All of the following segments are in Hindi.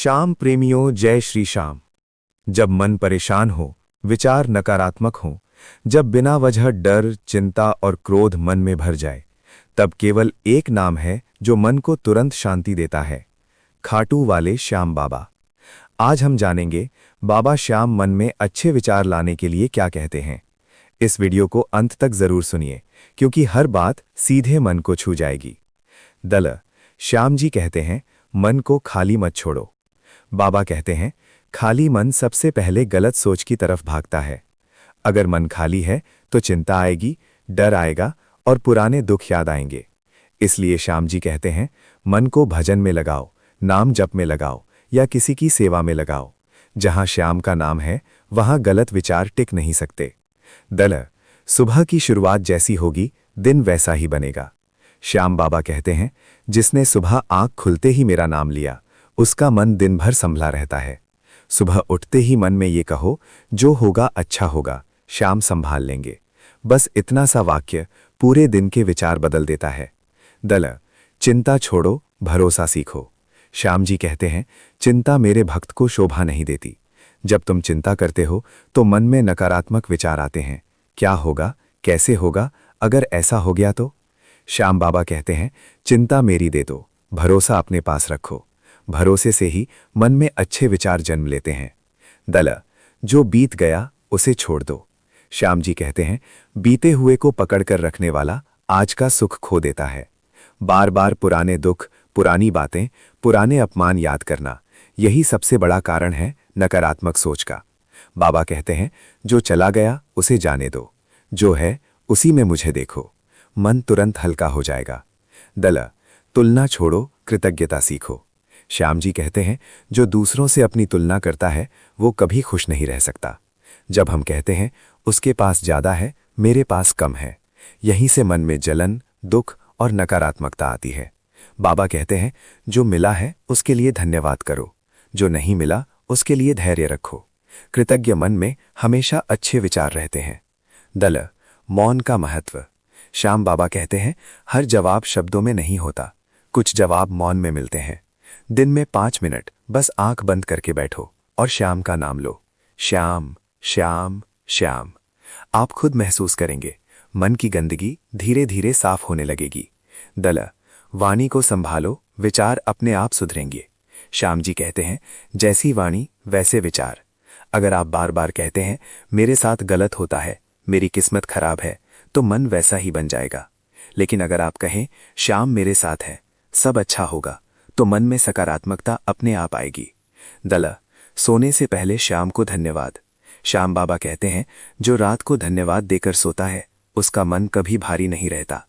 श्याम प्रेमियों, जय श्री श्याम। जब मन परेशान हो, विचार नकारात्मक हो, जब बिना वजह डर, चिंता और क्रोध मन में भर जाए, तब केवल एक नाम है जो मन को तुरंत शांति देता है, खाटू वाले श्याम बाबा। आज हम जानेंगे बाबा श्याम मन में अच्छे विचार लाने के लिए क्या कहते हैं। इस वीडियो को अंत तक जरूर सुनिए, क्योंकि हर बात सीधे मन को छू जाएगी। श्याम जी कहते हैं, मन को खाली मत छोड़ो। बाबा कहते हैं, खाली मन सबसे पहले गलत सोच की तरफ भागता है। अगर मन खाली है तो चिंता आएगी, डर आएगा और पुराने दुख याद आएंगे। इसलिए श्याम जी कहते हैं, मन को भजन में लगाओ, नाम जप में लगाओ या किसी की सेवा में लगाओ। जहां श्याम का नाम है वहां गलत विचार टिक नहीं सकते। सुबह की शुरुआत जैसी होगी, दिन वैसा ही बनेगा। श्याम बाबा कहते हैं, जिसने सुबह आंख खुलते ही मेरा नाम लिया, उसका मन दिन भर संभला रहता है। सुबह उठते ही मन में ये कहो, जो होगा अच्छा होगा, श्याम संभाल लेंगे। बस इतना सा वाक्य पूरे दिन के विचार बदल देता है। चिंता छोड़ो, भरोसा सीखो। श्याम जी कहते हैं, चिंता मेरे भक्त को शोभा नहीं देती। जब तुम चिंता करते हो तो मन में नकारात्मक विचार आते हैं। क्या होगा, कैसे होगा, अगर ऐसा हो गया तो? श्याम बाबा कहते हैं, चिंता मेरी दे दो, भरोसा अपने पास रखो। भरोसे से ही मन में अच्छे विचार जन्म लेते हैं। जो बीत गया उसे छोड़ दो। श्याम जी कहते हैं, बीते हुए को पकड़कर रखने वाला आज का सुख खो देता है। बार बार पुराने दुख, पुरानी बातें, पुराने अपमान याद करना, यही सबसे बड़ा कारण है नकारात्मक सोच का। बाबा कहते हैं, जो चला गया उसे जाने दो, जो है उसी में मुझे देखो। मन तुरंत हल्का हो जाएगा। तुलना छोड़ो, कृतज्ञता सीखो। श्याम जी कहते हैं, जो दूसरों से अपनी तुलना करता है वो कभी खुश नहीं रह सकता। जब हम कहते हैं, उसके पास ज्यादा है, मेरे पास कम है, यहीं से मन में जलन, दुख और नकारात्मकता आती है। बाबा कहते हैं, जो मिला है उसके लिए धन्यवाद करो, जो नहीं मिला उसके लिए धैर्य रखो। कृतज्ञ मन में हमेशा अच्छे विचार रहते हैं। मौन का महत्व। श्याम बाबा कहते हैं, हर जवाब शब्दों में नहीं होता, कुछ जवाब मौन में मिलते हैं। दिन में 5 मिनट बस आंख बंद करके बैठो और श्याम का नाम लो। श्याम श्याम श्याम। आप खुद महसूस करेंगे, मन की गंदगी धीरे धीरे साफ होने लगेगी। वाणी को संभालो, विचार अपने आप सुधरेंगे। श्याम जी कहते हैं, जैसी वाणी वैसे विचार। अगर आप बार बार कहते हैं, मेरे साथ गलत होता है, मेरी किस्मत खराब है, तो मन वैसा ही बन जाएगा। लेकिन अगर आप कहें, श्याम मेरे साथ है, सब अच्छा होगा, तो मन में सकारात्मकता अपने आप आएगी। सोने से पहले श्याम को धन्यवाद। श्याम बाबा कहते हैं, जो रात को धन्यवाद देकर सोता है उसका मन कभी भारी नहीं रहता।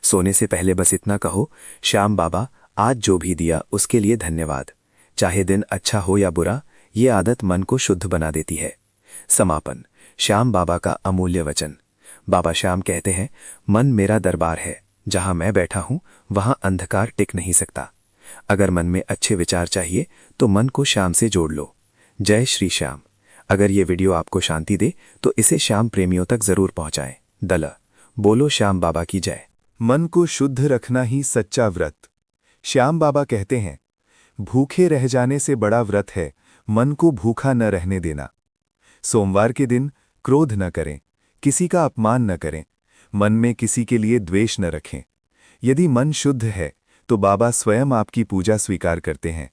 सोने से पहले बस इतना कहो, श्याम बाबा आज जो भी दिया उसके लिए धन्यवाद। चाहे दिन अच्छा हो या बुरा, ये आदत मन को शुद्ध बना देती है। समापन। श्याम बाबा का अमूल्य वचन। बाबा श्याम कहते हैं, मन मेरा दरबार है, जहां मैं बैठा हूं वहां अंधकार टिक नहीं सकता। अगर मन में अच्छे विचार चाहिए तो मन को श्याम से जोड़ लो। जय श्री श्याम। अगर ये वीडियो आपको शांति दे तो इसे श्याम प्रेमियों तक जरूर पहुंचाएं। बोलो श्याम बाबा की जय। मन को शुद्ध रखना ही सच्चा व्रत। श्याम बाबा कहते हैं, भूखे रह जाने से बड़ा व्रत है मन को भूखा न रहने देना। सोमवार के दिन क्रोध न करें, किसी का अपमान न करें, मन में किसी के लिए द्वेष न रखें। यदि मन शुद्ध है तो बाबा स्वयं आपकी पूजा स्वीकार करते हैं।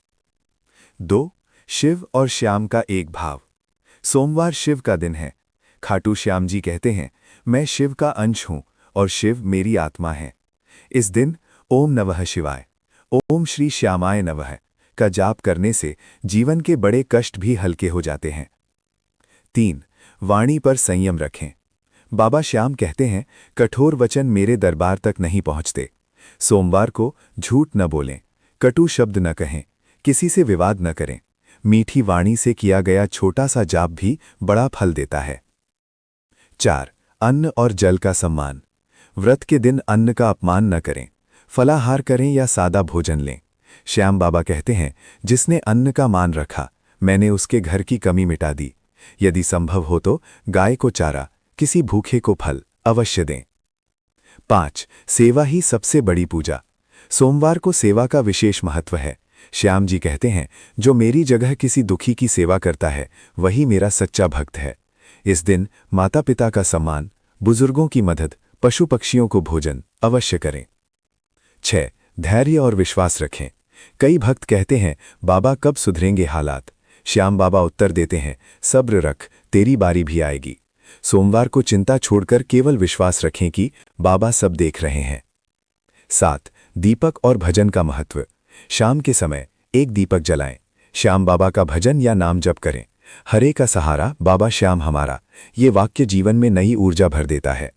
2. शिव और श्याम का एक भाव। सोमवार शिव का दिन है। खाटू श्याम जी कहते हैं, मैं शिव का अंश हूं और शिव मेरी आत्मा है। इस दिन ओम नमः शिवाय, ओम श्री श्यामाय नमः का जाप करने से जीवन के बड़े कष्ट भी हल्के हो जाते हैं। 3. वाणी पर संयम रखें। बाबा श्याम कहते हैं, कठोर वचन मेरे दरबार तक नहीं पहुंचते। सोमवार को झूठ न बोलें, कटु शब्द न कहें, किसी से विवाद न करें। मीठी वाणी से किया गया छोटा सा जाप भी बड़ा फल देता है। 4. अन्न और जल का सम्मान। व्रत के दिन अन्न का अपमान न करें, फलाहार करें या सादा भोजन लें। श्याम बाबा कहते हैं, जिसने अन्न का मान रखा, मैंने उसके घर की कमी मिटा दी। यदि संभव हो तो गाय को चारा, किसी भूखे को फल अवश्य दें। 5. सेवा ही सबसे बड़ी पूजा। सोमवार को सेवा का विशेष महत्व है। श्याम जी कहते हैं, जो मेरी जगह किसी दुखी की सेवा करता है वही मेरा सच्चा भक्त है। इस दिन माता पिता का सम्मान, बुजुर्गों की मदद, पशु पक्षियों को भोजन अवश्य करें। 6. धैर्य और विश्वास रखें। कई भक्त कहते हैं, बाबा कब सुधरेंगे हालात। श्याम बाबा उत्तर देते हैं, सब्र रख, तेरी बारी भी आएगी। सोमवार को चिंता छोड़कर केवल विश्वास रखें कि बाबा सब देख रहे हैं। 7. दीपक और भजन का महत्व। शाम के समय एक दीपक जलाएं, श्याम बाबा का भजन या नाम जप करें। हरे का सहारा बाबा श्याम हमारा, ये वाक्य जीवन में नई ऊर्जा भर देता है।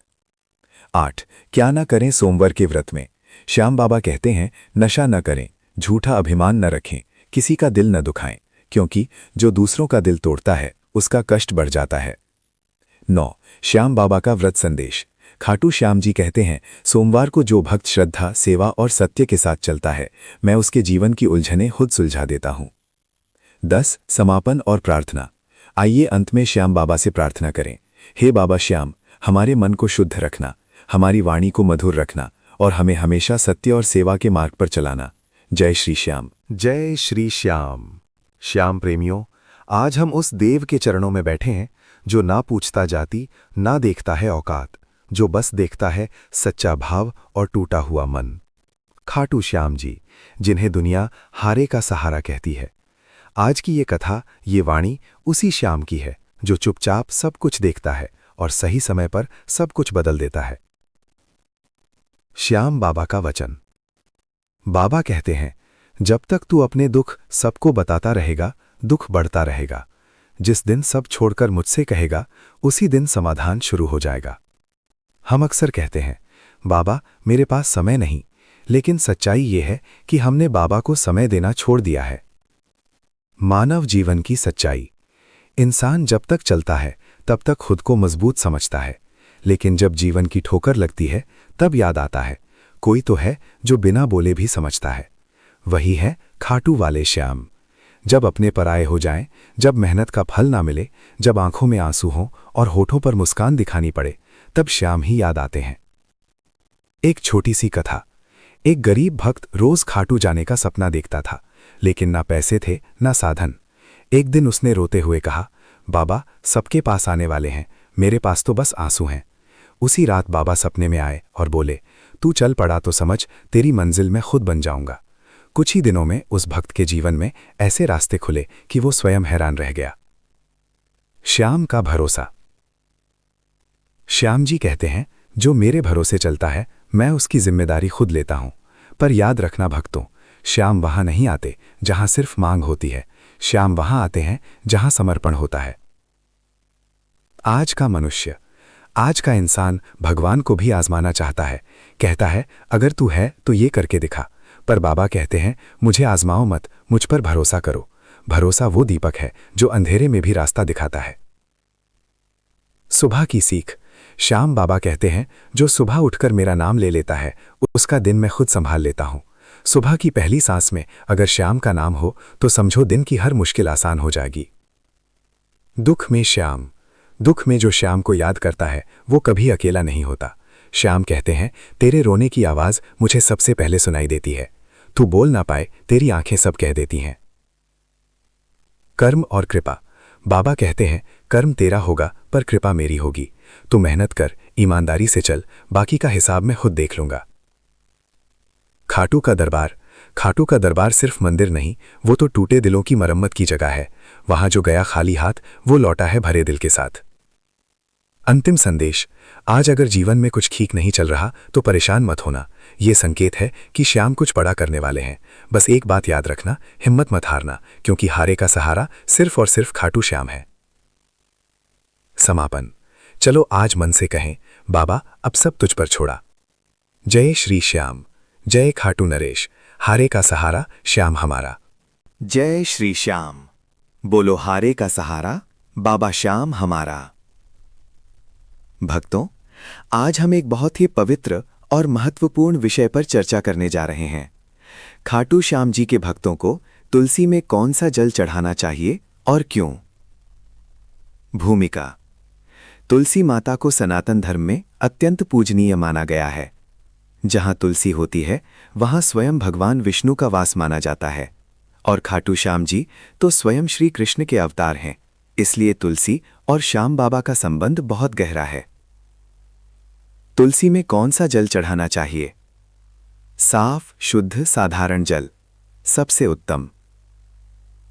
8. क्या न करें सोमवार के व्रत में। श्याम बाबा कहते हैं, नशा न करें, झूठा अभिमान न रखें, किसी का दिल न दुखाएं, क्योंकि जो दूसरों का दिल तोड़ता है उसका कष्ट बढ़ जाता है। 9. श्याम बाबा का व्रत संदेश। खाटू श्याम जी कहते हैं, सोमवार को जो भक्त श्रद्धा, सेवा और सत्य के साथ चलता है, मैं उसके जीवन की उलझनें खुद सुलझा देता हूं। 10. समापन और प्रार्थना। आइए अंत में श्याम बाबा से प्रार्थना करें। हे बाबा श्याम, हमारे मन को शुद्ध रखना, हमारी वाणी को मधुर रखना और हमें हमेशा सत्य और सेवा के मार्ग पर चलाना। जय श्री श्याम। जय श्री श्याम। श्याम प्रेमियों, आज हम उस देव के चरणों में बैठे हैं जो ना पूछता जाति, ना देखता है औकात, जो बस देखता है सच्चा भाव और टूटा हुआ मन। खाटू श्याम जी, जिन्हें दुनिया हारे का सहारा कहती है। आज की ये कथा, ये वाणी उसी श्याम की है जो चुपचाप सब कुछ देखता है और सही समय पर सब कुछ बदल देता है। श्याम बाबा का वचन। बाबा कहते हैं, जब तक तू अपने दुख सबको बताता रहेगा, दुख बढ़ता रहेगा। जिस दिन सब छोड़कर मुझसे कहेगा, उसी दिन समाधान शुरू हो जाएगा। हम अक्सर कहते हैं, बाबा मेरे पास समय नहीं, लेकिन सच्चाई ये है कि हमने बाबा को समय देना छोड़ दिया है। मानव जीवन की सच्चाई। इंसान जब तक चलता है तब तक खुद को मजबूत समझता है, लेकिन जब जीवन की ठोकर लगती है तब याद आता है, कोई तो है जो बिना बोले भी समझता है। वही है खाटू वाले श्याम। जब अपने पराये हो जाएं, जब मेहनत का फल ना मिले, जब आंखों में आंसू हों और होठों पर मुस्कान दिखानी पड़े, तब श्याम ही याद आते हैं। एक छोटी सी कथा। एक गरीब भक्त रोज खाटू जाने का सपना देखता था, लेकिन ना पैसे थे ना साधन। एक दिन उसने रोते हुए कहा, बाबा सबके पास आने वाले हैं, मेरे पास तो बस आंसू हैं। उसी रात बाबा सपने में आए और बोले, तू चल पड़ा तो समझ, तेरी मंजिल मैं खुद बन जाऊंगा। कुछ ही दिनों में उस भक्त के जीवन में ऐसे रास्ते खुले कि वो स्वयं हैरान रह गया। श्याम का भरोसा। श्याम जी कहते हैं, जो मेरे भरोसे चलता है मैं उसकी जिम्मेदारी खुद लेता हूं। पर याद रखना भक्तों, श्याम वहां नहीं आते जहां सिर्फ मांग होती है, श्याम वहां आते हैं जहां समर्पण होता है। आज का मनुष्य, आज का इंसान भगवान को भी आजमाना चाहता है। कहता है, अगर तू है तो ये करके दिखा। पर बाबा कहते हैं, मुझे आजमाओ मत, मुझ पर भरोसा करो। भरोसा वो दीपक है जो अंधेरे में भी रास्ता दिखाता है। सुबह की सीख। श्याम बाबा कहते हैं, जो सुबह उठकर मेरा नाम ले लेता है उसका दिन मैं खुद संभाल लेता हूं। सुबह की पहली सांस में अगर श्याम का नाम हो तो समझो दिन की हर मुश्किल आसान हो जाएगी। दुख में श्याम। दुख में जो श्याम को याद करता है वो कभी अकेला नहीं होता। श्याम कहते हैं, तेरे रोने की आवाज मुझे सबसे पहले सुनाई देती है। तू बोल ना पाए, तेरी आंखें सब कह देती हैं। कर्म और कृपा। बाबा कहते हैं, कर्म तेरा होगा पर कृपा मेरी होगी। तू मेहनत कर, ईमानदारी से चल, बाकी का हिसाब मैं खुद देख लूंगा। खाटू का दरबार। खाटू का दरबार सिर्फ मंदिर नहीं, वो तो टूटे दिलों की मरम्मत की जगह है। वहां जो गया खाली हाथ वो लौटा है भरे दिल के साथ। अंतिम संदेश। आज अगर जीवन में कुछ ठीक नहीं चल रहा तो परेशान मत होना। ये संकेत है कि श्याम कुछ बड़ा करने वाले हैं। बस एक बात याद रखना, हिम्मत मत हारना, क्योंकि हारे का सहारा सिर्फ और सिर्फ खाटू श्याम है। समापन। चलो आज मन से कहें, बाबा अब सब तुझ पर छोड़ा। जय श्री श्याम। जय खाटू नरेश, हारे का सहारा श्याम हमारा। जय श्री श्याम। बोलो हारे का सहारा बाबा श्याम हमारा। भक्तों, आज हम एक बहुत ही पवित्र और महत्वपूर्ण विषय पर चर्चा करने जा रहे हैं। खाटू श्याम जी के भक्तों को तुलसी में कौन सा जल चढ़ाना चाहिए और क्यों। भूमिका। तुलसी माता को सनातन धर्म में अत्यंत पूजनीय माना गया है। जहां तुलसी होती है वहां स्वयं भगवान विष्णु का वास माना जाता है। और खाटू श्याम जी तो स्वयं श्री कृष्ण के अवतार हैं, इसलिए तुलसी और श्याम बाबा का संबंध बहुत गहरा है। तुलसी में कौन सा जल चढ़ाना चाहिए? साफ, शुद्ध, साधारण जल सबसे उत्तम।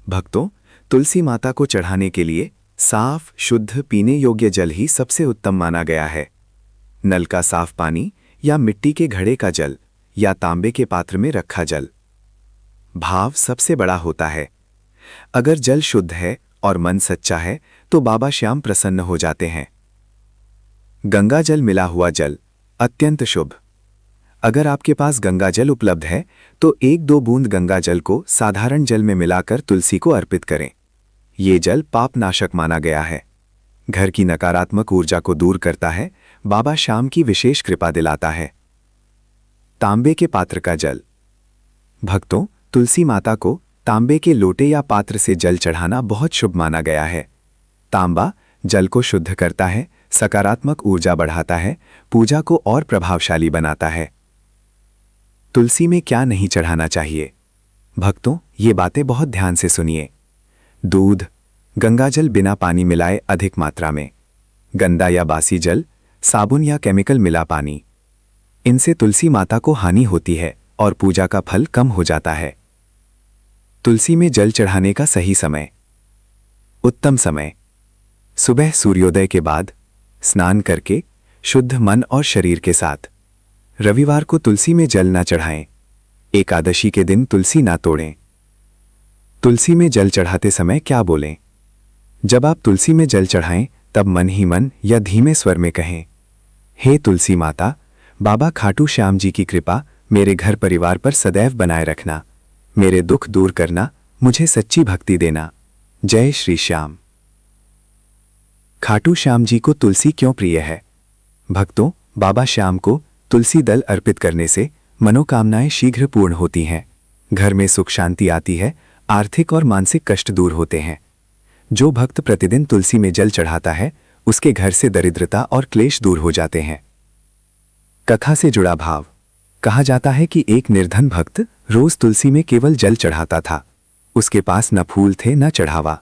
भक्तों, तुलसी माता को चढ़ाने के लिए साफ, शुद्ध, पीने योग्य जल ही सबसे उत्तम माना गया है। नल का साफ पानी या मिट्टी के घड़े का जल या तांबे के पात्र में रखा जल। भाव सबसे बड़ा होता है। अगर जल शुद्ध है और मन सच्चा है तो बाबा श्याम प्रसन्न हो जाते हैं। गंगा जल मिला हुआ जल अत्यंत शुभ। अगर आपके पास गंगा जल उपलब्ध है तो 1-2 बूंद गंगा जल को साधारण जल में मिलाकर तुलसी को अर्पित करें। ये जल पाप नाशक माना गया है, घर की नकारात्मक ऊर्जा को दूर करता है, बाबा श्याम की विशेष कृपा दिलाता है। तांबे के पात्र का जल। भक्तों, तुलसी माता को तांबे के लोटे या पात्र से जल चढ़ाना बहुत शुभ माना गया है। तांबा जल को शुद्ध करता है, सकारात्मक ऊर्जा बढ़ाता है, पूजा को और प्रभावशाली बनाता है। तुलसी में क्या नहीं चढ़ाना चाहिए? भक्तों, ये बातें बहुत ध्यान से सुनिए। दूध, गंगाजल बिना पानी मिलाए अधिक मात्रा में, गंदा या बासी जल, साबुन या केमिकल मिला पानी, इनसे तुलसी माता को हानि होती है और पूजा का फल कम हो जाता है। तुलसी में जल चढ़ाने का सही समय। उत्तम समय सुबह सूर्योदय के बाद, स्नान करके, शुद्ध मन और शरीर के साथ। रविवार को तुलसी में जल ना चढ़ाएं। एकादशी के दिन तुलसी ना तोड़ें। तुलसी में जल चढ़ाते समय क्या बोलें? जब आप तुलसी में जल चढ़ाएं तब मन ही मन या धीमे स्वर में कहें, हे तुलसी माता, बाबा खाटू श्याम जी की कृपा मेरे घर परिवार पर सदैव बनाए रखना, मेरे दुख दूर करना, मुझे सच्ची भक्ति देना। जय श्री श्याम। खाटू श्याम जी को तुलसी क्यों प्रिय है? भक्तों, बाबा श्याम को तुलसी दल अर्पित करने से मनोकामनाएं शीघ्र पूर्ण होती हैं, घर में सुख शांति आती है, आर्थिक और मानसिक कष्ट दूर होते हैं। जो भक्त प्रतिदिन तुलसी में जल चढ़ाता है उसके घर से दरिद्रता और क्लेश दूर हो जाते हैं। कथा से जुड़ा भाव। कहा जाता है कि एक निर्धन भक्त रोज तुलसी में केवल जल चढ़ाता था। उसके पास न फूल थे न चढ़ावा,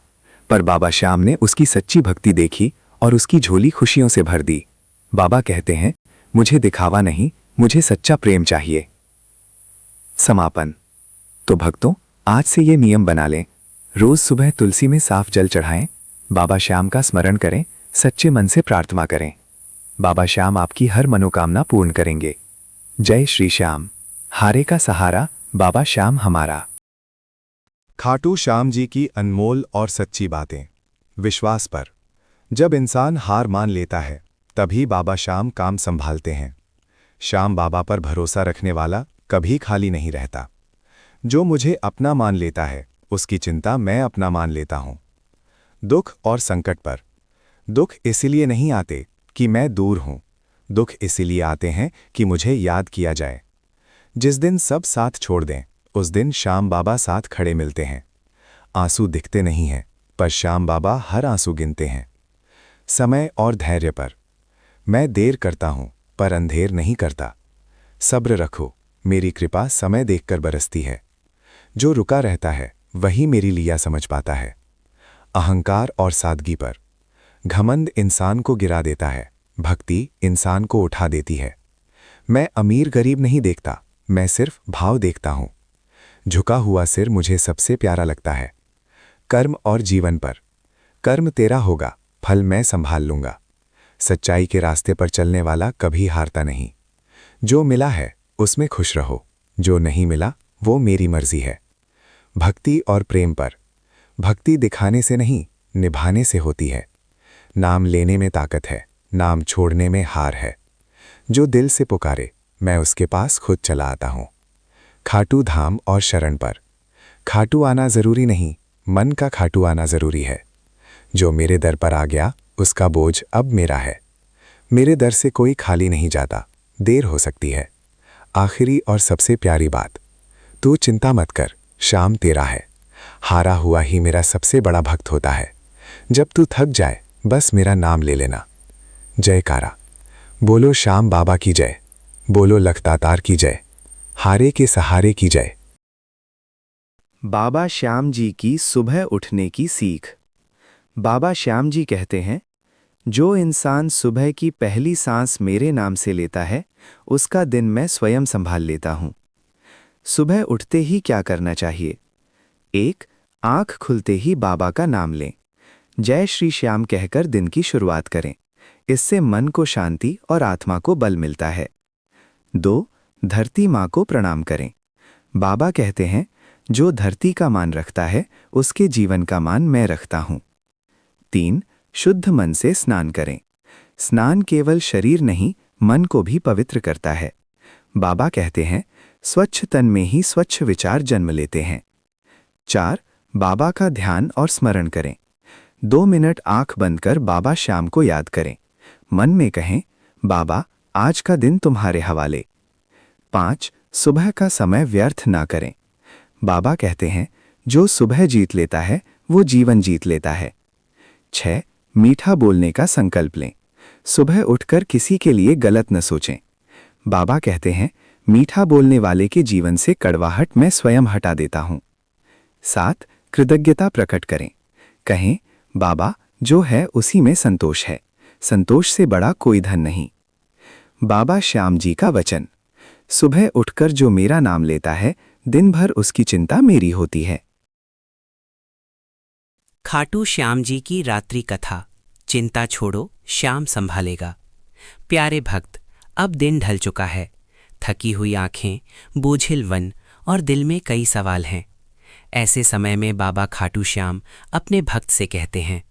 पर बाबा श्याम ने उसकी सच्ची भक्ति देखी और उसकी झोली खुशियों से भर दी। बाबा कहते हैं, मुझे दिखावा नहीं, मुझे सच्चा प्रेम चाहिए। समापन। तो भक्तों, आज से ये नियम बना लें, रोज सुबह तुलसी में साफ जल चढ़ाएं, बाबा श्याम का स्मरण करें, सच्चे मन से प्रार्थना करें। बाबा श्याम आपकी हर मनोकामना पूर्ण करेंगे। जय श्री श्याम। हारे का सहारा, बाबा श्याम हमारा। खाटू श्याम जी की अनमोल और सच्ची बातें। विश्वास पर। जब इंसान हार मान लेता है तभी बाबा श्याम काम संभालते हैं। श्याम बाबा पर भरोसा रखने वाला कभी खाली नहीं रहता। जो मुझे अपना मान लेता है उसकी चिंता मैं अपना मान लेता हूं। दुख और संकट पर। दुख इसलिए नहीं आते कि मैं दूर हूं, दुख इसलिए आते हैं कि मुझे याद किया जाए। जिस दिन सब साथ छोड़ दें उस दिन श्याम बाबा साथ खड़े मिलते हैं। आंसू दिखते नहीं हैं पर श्याम बाबा हर आंसू गिनते हैं। समय और धैर्य पर। मैं देर करता हूं पर अंधेर नहीं करता। सब्र रखो, मेरी कृपा समय देखकर बरसती है। जो रुका रहता है वही मेरी लीला समझ पाता है। अहंकार और सादगी पर। घमंड इंसान को गिरा देता है, भक्ति इंसान को उठा देती है। मैं अमीर गरीब नहीं देखता, मैं सिर्फ भाव देखता हूं। झुका हुआ सिर मुझे सबसे प्यारा लगता है। कर्म और जीवन पर। कर्म तेरा होगा, फल मैं संभाल लूंगा। सच्चाई के रास्ते पर चलने वाला कभी हारता नहीं। जो मिला है उसमें खुश रहो, जो नहीं मिला वो मेरी मर्जी है। भक्ति और प्रेम पर। भक्ति दिखाने से नहीं, निभाने से होती है। नाम लेने में ताकत है, नाम छोड़ने में हार है। जो दिल से पुकारे मैं उसके पास खुद चला आता हूं। खाटू धाम और शरण पर। खाटू आना जरूरी नहीं, मन का खाटू आना जरूरी है। जो मेरे दर पर आ गया उसका बोझ अब मेरा है। मेरे दर से कोई खाली नहीं जाता, देर हो सकती है। आखिरी और सबसे प्यारी बात, तू चिंता मत कर, श्याम तेरा है। हारा हुआ ही मेरा सबसे बड़ा भक्त होता है। जब तू थक जाए बस मेरा नाम ले लेना। जयकारा। बोलो श्याम बाबा की जय, बोलो लखतातार की जय, हारे के सहारे की जय। बाबा श्याम जी की सुबह उठने की सीख। बाबा श्याम जी कहते हैं, जो इंसान सुबह की पहली सांस मेरे नाम से लेता है, उसका दिन मैं स्वयं संभाल लेता हूँ। सुबह उठते ही क्या करना चाहिए? 1. आंख खुलते ही बाबा का नाम लें। जय श्री श्याम कहकर दिन की शुरुआत करें। इससे मन को शांति और आत्मा को बल मिलता है। 2. धरती माँ को प्रणाम करें। बाबा कहते हैं, जो धरती का मान रखता है, उसके जीवन का मान मैं रखता हूँ। 3. शुद्ध मन से स्नान करें। स्नान केवल शरीर नहीं, मन को भी पवित्र करता है। बाबा कहते हैं, स्वच्छ तन में ही स्वच्छ विचार जन्म लेते हैं। 4. बाबा का ध्यान और स्मरण करें। 2 मिनट आंख बंद कर बाबा श्याम को याद करें। मन में कहें, बाबा आज का दिन तुम्हारे हवाले। 5. सुबह का समय व्यर्थ ना करें। बाबा कहते हैं, जो सुबह जीत लेता है वो जीवन जीत लेता है। 6. मीठा बोलने का संकल्प लें। सुबह उठकर किसी के लिए गलत न सोचें। बाबा कहते हैं, मीठा बोलने वाले के जीवन से कड़वाहट मैं स्वयं हटा देता हूँ। 7. कृतज्ञता प्रकट करें। कहें, बाबा जो है उसी में संतोष है, संतोष से बड़ा कोई धन नहीं। बाबा श्याम जी का वचन। सुबह उठकर जो मेरा नाम लेता है, दिन भर उसकी चिंता मेरी होती है। खाटू श्याम जी की रात्रि कथा। चिंता छोड़ो, श्याम संभालेगा। प्यारे भक्त, अब दिन ढल चुका है। थकी हुई आंखें, बोझिल मन और दिल में कई सवाल हैं। ऐसे समय में बाबा खाटू श्याम अपने भक्त से कहते हैं,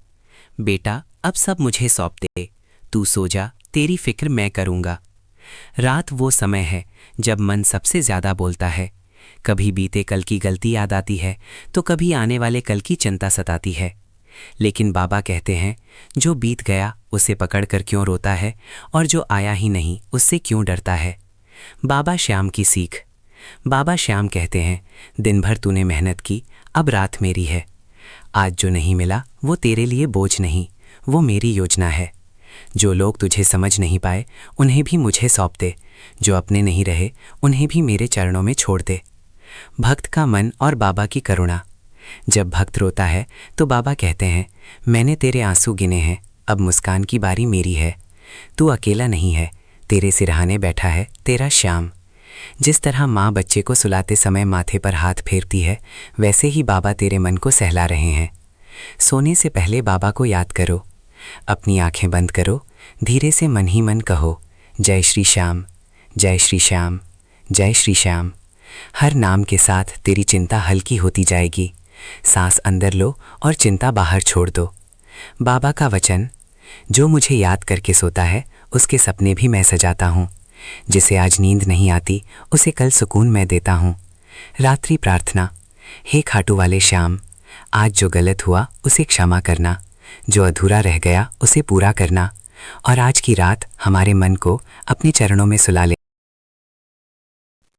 बेटा अब सब मुझे सौंप दे, तू सो जा, तेरी फिक्र मैं करूँगा। रात वो समय है जब मन सबसे ज़्यादा बोलता है। कभी बीते कल की गलती याद आती है, तो कभी आने वाले कल की चिंता सताती है। लेकिन बाबा कहते हैं, जो बीत गया उसे पकड़कर क्यों रोता है, और जो आया ही नहीं उससे क्यों डरता है। बाबा श्याम की सीख। बाबा श्याम कहते हैं, दिन भर तूने मेहनत की, अब रात मेरी है। आज जो नहीं मिला वो तेरे लिए बोझ नहीं, वो मेरी योजना है। जो लोग तुझे समझ नहीं पाए उन्हें भी मुझे सौंप दे, जो अपने नहीं रहे उन्हें भी मेरे चरणों में छोड़ दे। भक्त का मन और बाबा की करुणा। जब भक्त रोता है तो बाबा कहते हैं, मैंने तेरे आंसू गिने हैं, अब मुस्कान की बारी मेरी है। तू अकेला नहीं है, तेरे सिरहाने बैठा है तेरा श्याम। जिस तरह माँ बच्चे को सुलाते समय माथे पर हाथ फेरती है, वैसे ही बाबा तेरे मन को सहला रहे हैं। सोने से पहले बाबा को याद करो। अपनी आंखें बंद करो, धीरे से मन ही मन कहो, जय श्री श्याम, जय श्री श्याम, जय श्री श्याम। हर नाम के साथ तेरी चिंता हल्की होती जाएगी। सांस अंदर लो और चिंता बाहर छोड़ दो। बाबा का वचन। जो मुझे याद करके सोता है उसके सपने भी मैं सजाता हूँ। जिसे आज नींद नहीं आती उसे कल सुकून मैं देता हूँ। रात्रि प्रार्थना। हे खाटू वाले श्याम, आज जो गलत हुआ उसे क्षमा करना, जो अधूरा रह गया उसे पूरा करना, और आज की रात हमारे मन को अपने चरणों में सुला ले।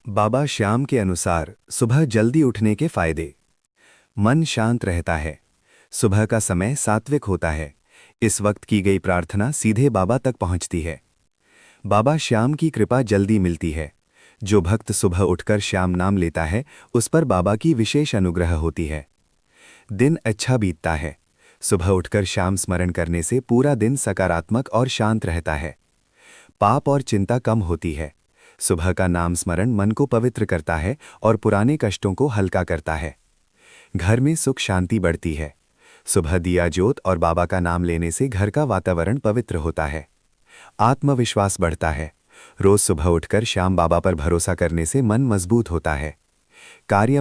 बाबा श्याम के अनुसार सुबह जल्दी उठने के फायदे। मन शांत रहता है। सुबह का समय सात्विक होता है। इस वक्त की गई प्रार्थना सीधे बाबा तक पहुंचती है। बाबा श्याम की कृपा जल्दी मिलती है। जो भक्त सुबह उठकर श्याम नाम लेता है, उस पर बाबा की विशेष अनुग्रह होती है। दिन अच्छा बीतता है। सुबह उठकर श्याम स्मरण करने से पूरा दिन सकारात्मक और शांत रहता है। पाप और चिंता कम होती है। सुबह का नाम स्मरण मन को पवित्र करता है और पुराने कष्टों को हल्का करता है। घर में सुख शांति बढ़ती है। सुबह दिया ज्योत और बाबा का नाम लेने से घर का वातावरण पवित्र होता है। आत्मविश्वास बढ़ता है। रोज सुबह उठकर श्याम बाबा पर भरोसा करने से मन मजबूत होता है। कार्य